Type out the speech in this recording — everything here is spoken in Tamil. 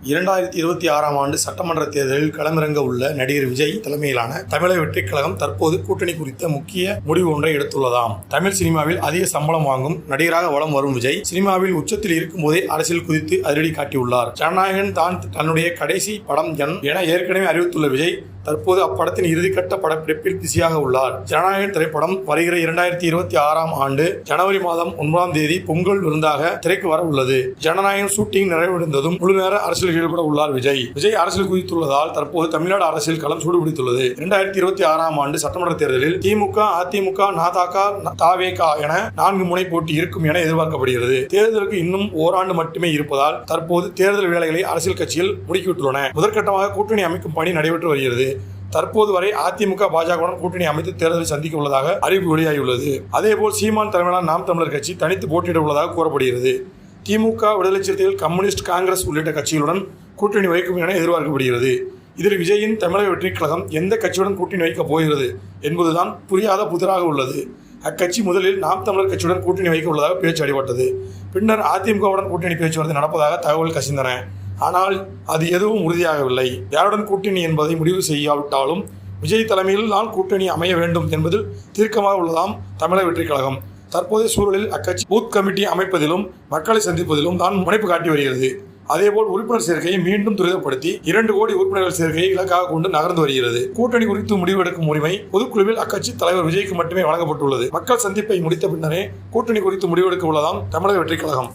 2026 ஆண்டு சட்டமன்ற தேர்தலில் களமிறங்க உள்ள நடிகர் விஜய் தலைமையிலான தமிழக வெற்றிக் கழகம் தற்போது கூட்டணி குறித்த முக்கிய முடிவு ஒன்றை எடுத்துள்ளதாம். தமிழ் சினிமாவில் அதிக சம்பளம் வாங்கும் நடிகராக வலம் வரும் விஜய் சினிமாவில் உச்சத்தில் இருக்கும் போதே அரசியல் குதித்து அதிரடி காட்டியுள்ளார். ஜனநாயகன் தான் தன்னுடைய கடைசி படம் என ஏற்கனவே அறிவித்துள்ள விஜய் தற்போது அப்படத்தின் இறுதிக்கட்ட படப்பிடிப்பில் பிஸியாக உள்ளார். ஜனநாயகன் திரைப்படம் வருகிற 2026 ஆண்டு ஜனவரி மாதம் 9ஆம் தேதி பொங்கல் விருந்தாக திரைக்கு வர உள்ளது. ஜனநாயகன் ஷூட்டிங் நிறைவடைந்ததும் முழு நேர அரசியல் ஈடுபட உள்ளார் விஜய். விஜய் அரசியல் குதித்துள்ளதால் தற்போது தமிழ்நாடு அரசியல் களம் சூடுபிடித்துள்ளது. 2026 ஆண்டு சட்டமன்ற தேர்தலில் திமுக, அதிமுக, நதக, தவேக என 4 முனை போட்டி இருக்கும் என எதிர்பார்க்கப்படுகிறது. தேர்தலுக்கு இன்னும் ஓராண்டு மட்டுமே இருப்பதால் தற்போது தேர்தல் வேலைகளை அரசியல் கட்சிகள் முடுக்கிவிட்டுள்ளன. முதற்கட்டமாக கூட்டணி அமைக்கும் பணி நடைபெற்று வருகிறது. தற்போது வரை அதிமுக, பாஜகவுடன் கூட்டணி அமைத்து தேர்தலை சந்திக்க உள்ளதாக அறிவிப்பு வெளியாகியுள்ளது. அதேபோல் சீமான் தலைமையிலான நாம் தமிழர் கட்சி தனித்து போட்டியிட உள்ளதாக கூறப்படுகிறது. திமுக, விடுதலை சிறுத்தைகள், கம்யூனிஸ்ட், காங்கிரஸ் உள்ளிட்ட கட்சிகளுடன் கூட்டணி வைக்கும் என எதிர்பார்க்கப்படுகிறது. இதில் விஜயின் தமிழக வெற்றிக் கழகம் எந்த கட்சியுடன் கூட்டணி வைக்கப் போகிறது என்பதுதான் புரியாத புதிராக உள்ளது. அக்கட்சி முதலில் நாம் தமிழர் கட்சியுடன் கூட்டணி வைக்க உள்ளதாக பேச்சு அடிபட்டது. பின்னர் அதிமுகவுடன் கூட்டணி பேச்சுவார்த்தை நடப்பதாக தகவல் கசிந்தன. ஆனால் அது எதுவும் உறுதியாகவில்லை. யாருடன் கூட்டணி என்பதை முடிவு செய்யாவிட்டாலும் விஜய் தலைமையில் தான் கூட்டணி அமைய வேண்டும் என்பதில் தீர்க்கமாக உள்ளதாம் தமிழக வெற்றிக் கழகம். தற்போதைய சூழலில் அக்கட்சி பூத் கமிட்டி அமைப்பதிலும் மக்களை சந்திப்பதிலும் தான் முனைப்பு காட்டி வருகிறது. அதேபோல் உறுப்பினர் சேர்க்கையை மீண்டும் துரிதப்படுத்தி 2 கோடி உறுப்பினர்கள் சேர்க்கையை இலக்காக கொண்டு நகர்ந்து வருகிறது. கூட்டணி குறித்து முடிவெடுக்கும் உரிமை பொதுக்குழுவில் அக்கட்சி தலைவர் விஜய்க்கு மட்டுமே வழங்கப்பட்டுள்ளது. மக்கள் சந்திப்பை முடித்த பின்னரே கூட்டணி குறித்து முடிவெடுக்க உள்ளதாம் தமிழக வெற்றிக் கழகம்.